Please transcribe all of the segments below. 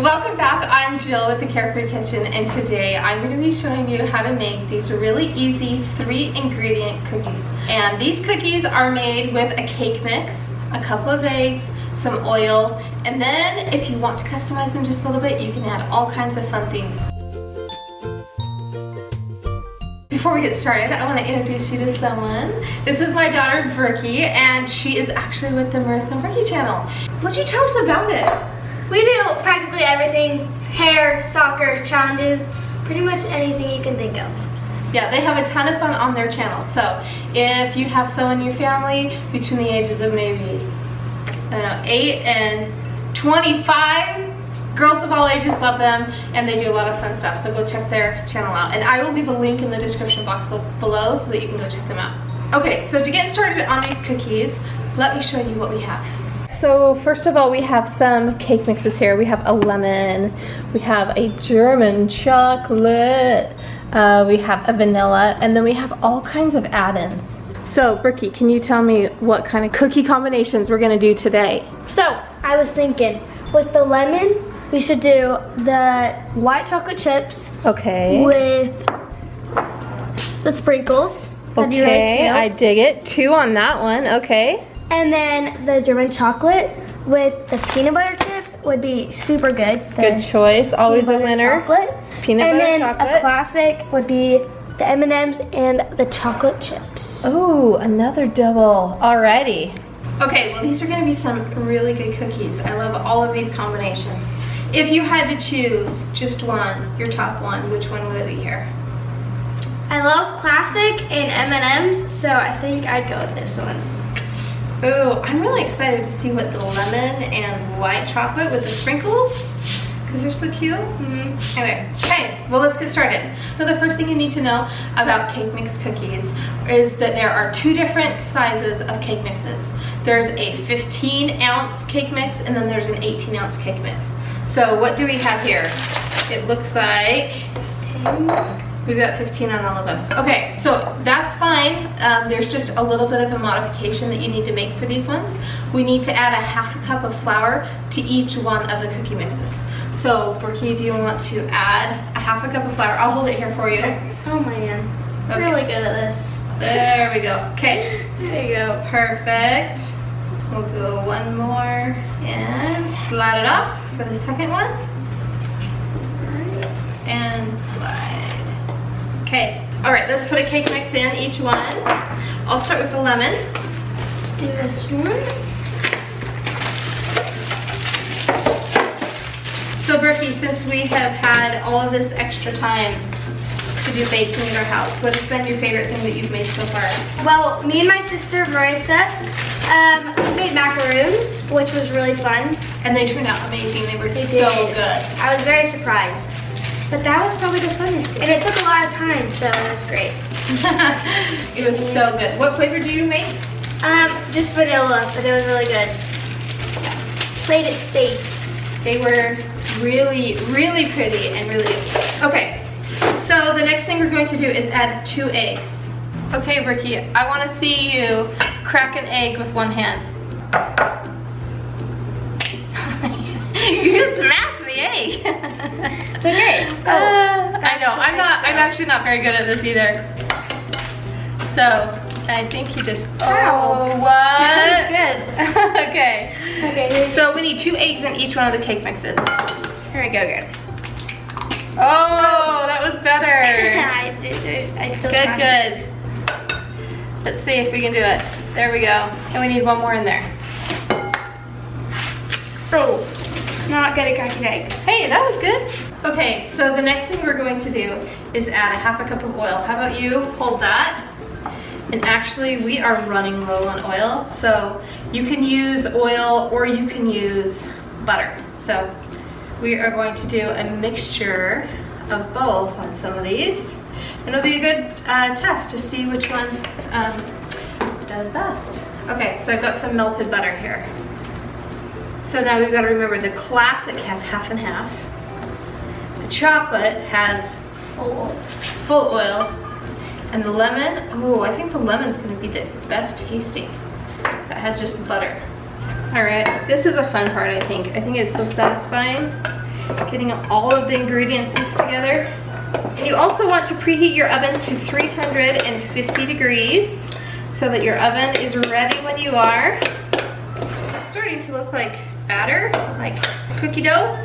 Welcome back. I'm Jill with the Carefree Kitchen, and today I'm going to be showing you how to make these really easy 3-ingredient cookies. And these cookies are made with a cake mix, a couple of eggs, some oil, and then if you want to customize them just a little bit, you can add all kinds of fun things. Before we get started, I want to introduce you to someone. This is my daughter, Berkey, and she is actually with the Marissa and Berkey channel. What'd you tell us about it? We do practically everything: hair, soccer, challenges, pretty much anything you can think of. Yeah, they have a ton of fun on their channel. So if you have someone in your family between the ages of maybe, I don't know, 8 and 25, girls of all ages love them, and they do a lot of fun stuff. So go check their channel out. And I will leave a link in the description box below so that you can go check them out. Okay, so to get started on these cookies, let me show you what we have. So first of all, we have some cake mixes here. We have a lemon, we have a German chocolate, we have a vanilla, and then we have all kinds of add-ins. So Berkey, can you tell me what kind of cookie combinations we're gonna do today? So I was thinking, with the lemon, we should do the white chocolate chips. Okay. With the sprinkles. Okay, I dig it. 2 on that one, okay. And then the German chocolate with the peanut butter chips would be super good. Good choice, always a winner. Chocolate. Peanut butter chocolate. And then a classic would be the M&Ms and the chocolate chips. Oh, another double. Alrighty. Okay, well these are gonna be some really good cookies. I love all of these combinations. If you had to choose just one, your top one, which one would it be here? I love classic and M&Ms, so I think I'd go with this one. Ooh, I'm really excited to see what the lemon and white chocolate with the sprinkles, because they're so cute. Anyway, okay, well let's get started. So the first thing you need to know about cake mix cookies is that there are 2 different sizes of cake mixes. There's a 15-ounce cake mix, and then there's an 18-ounce cake mix. So what do we have here? It looks like 15. We've got 15 on all of them. Okay, so that's fine. There's just a little bit of a modification that you need to make for these ones. We need to add a 1/2 cup of flour to each one of the cookie mixes. So, Berkey, do you want to add a 1/2 cup of flour? I'll hold it here for you. Oh man, Okay. Really good at this. There we go. Okay. There you go. Perfect. We'll go one more and slide it off for the second one. And slide. Okay, all right, let's put a cake mix in each one. I'll start with the lemon. Do this one. So Berkey, since we have had all of this extra time to do baking in our house, what has been your favorite thing that you've made so far? Well, me and my sister Marissa made macaroons, which was really fun. And they turned out amazing. They were so good. I was very surprised. But that was probably the funnest. And it took a lot of time, so it was great. It was so good. What flavor do you make? Just vanilla, but it was really good. Played it safe. They were really, really pretty and really yummy. Okay, so the next thing we're going to do is add 2 eggs. Okay, Berkey, I want to see you crack an egg with one hand. You just smashed the egg. It's okay. I know. I'm actually not very good at this either. So I think you just. Oh, what? That was good. Okay. Okay. So we need 2 eggs in each one of the cake mixes. Here we go again. Oh, that was better. I still Good. Let's see if we can do it. There we go. And we need one more in there. Oh. Not good at cracking eggs. Hey, that was good. Okay, so the next thing we're going to do is add a 1/2 cup of oil. How about you hold that? And actually, we are running low on oil, so you can use oil or you can use butter. So we are going to do a mixture of both on some of these. And it'll be a good test to see which one does best. Okay, so I've got some melted butter here. So now we've got to remember the classic has 1/2 and 1/2. The chocolate has full oil. And the lemon, oh, I think the lemon's going to be the best tasting. That has just butter. All right, this is a fun part, I think. I think it's so satisfying. Getting all of the ingredients mixed together. And you also want to preheat your oven to 350 degrees so that your oven is ready when you are. It's starting to look like batter, like cookie dough.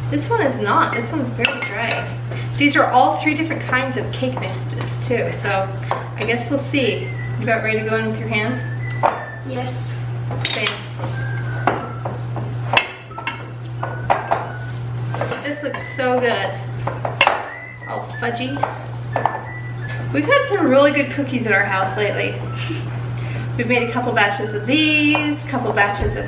This one is not. This one's very dry. These are all 3 different kinds of cake mixes too, so I guess we'll see. You about ready to go in with your hands? Yes. Same. This looks so good. All fudgy. We've had some really good cookies at our house lately. We've made a couple batches of these, couple batches of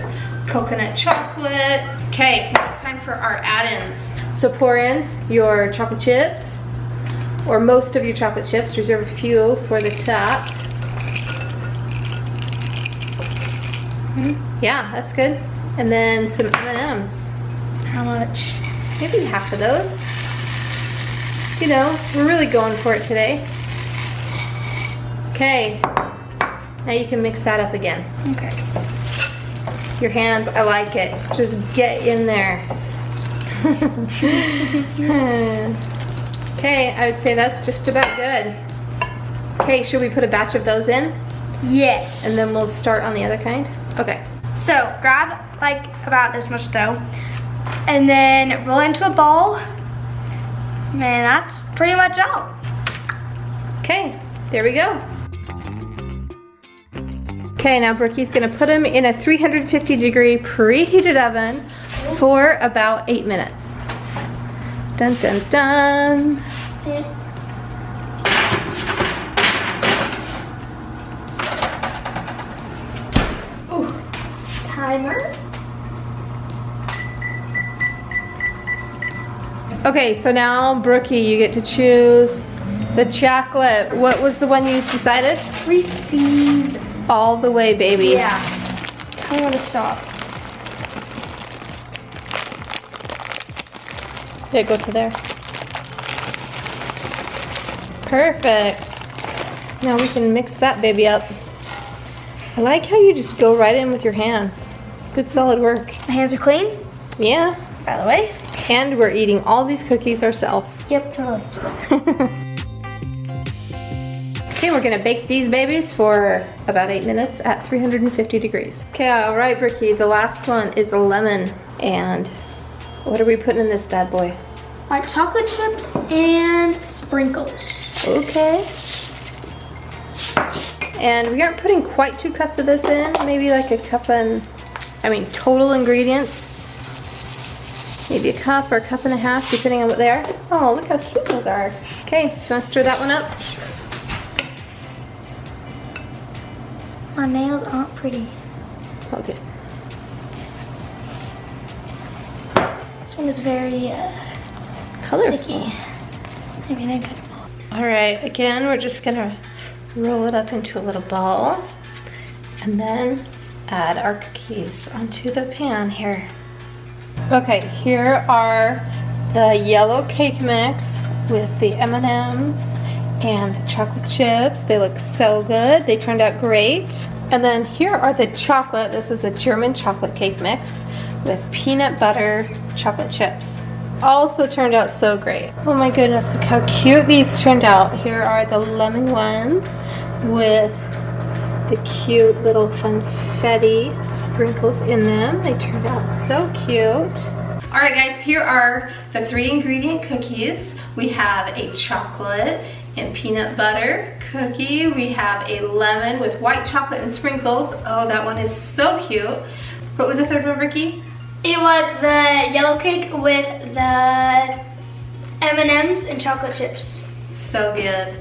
coconut chocolate. Okay, now it's time for our add-ins. So pour in your chocolate chips, or most of your chocolate chips. Reserve a few for the top. Yeah, that's good. And then some M&Ms. How much? Maybe half of those. You know, we're really going for it today. Okay, now you can mix that up again. Okay. Your hands, I like it. Just get in there. Okay, I would say that's just about good. Okay, should we put a batch of those in? Yes. And then we'll start on the other kind? Okay. So grab like about this much dough and then roll into a ball. Man, that's pretty much all. Okay, there we go. Okay, now Brookie's gonna put them in a 350 degree preheated oven for about 8 minutes. Dun dun dun. Ooh, timer. Okay, so now Brookie, you get to choose the chocolate. What was the one you decided? Reese's. All the way, baby. Yeah. Tell me when to stop. Yeah, go to there. Perfect. Now we can mix that baby up. I like how you just go right in with your hands. Good solid work. My hands are clean, Yeah. by the way. And we're eating all these cookies ourselves. Yep, totally. Okay, we're gonna bake these babies for about 8 minutes at 350 degrees. Okay, all right, Brookie, the last one is a lemon. And what are we putting in this bad boy? White chocolate chips and sprinkles. Okay. And we aren't putting quite 2 cups of this in, maybe like a cup and, total ingredients. Maybe a cup or a cup and a half, depending on what they are. Oh, look how cute those are. Okay, do you wanna stir that one up? My nails aren't pretty. It's all good. This one is very Colorful. sticky. Maybe not good. All right, again, we're just gonna roll it up into a little ball and then add our cookies onto the pan here. Okay, here are the yellow cake mix with the M&Ms and the chocolate chips. They look so good. They turned out great. And then here are the chocolate. This was a German chocolate cake mix with peanut butter chocolate chips. Also turned out so great. Oh my goodness, look how cute these turned out. Here are the lemon ones with the cute little funfetti sprinkles in them. They turned out so cute. All right guys, here are the 3 ingredient cookies. We have a chocolate and peanut butter cookie. We have a lemon with white chocolate and sprinkles. Oh, that one is so cute. What was the third one, Ricky? It was the yellow cake with the M&Ms and chocolate chips. So good.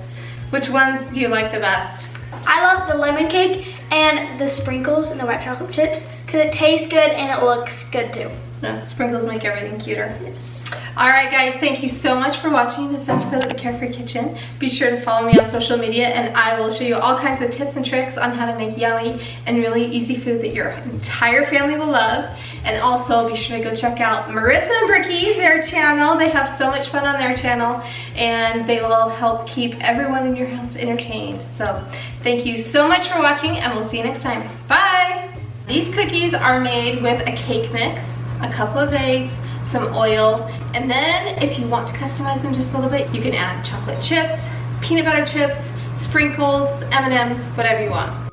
Which ones do you like the best? I love the lemon cake and the sprinkles and the white chocolate chips because it tastes good and it looks good too. No, sprinkles make everything cuter. Yes. All right, guys, thank you so much for watching this episode of the Carefree Kitchen. Be sure to follow me on social media, and I will show you all kinds of tips and tricks on how to make yummy and really easy food that your entire family will love. And also, be sure to go check out Marissa and Brookie, their channel. They have so much fun on their channel, and they will help keep everyone in your house entertained. So, thank you so much for watching, and we'll see you next time. Bye! These cookies are made with a cake mix, a couple of eggs, some oil, and then if you want to customize them just a little bit, you can add chocolate chips, peanut butter chips, sprinkles, M&Ms, whatever you want.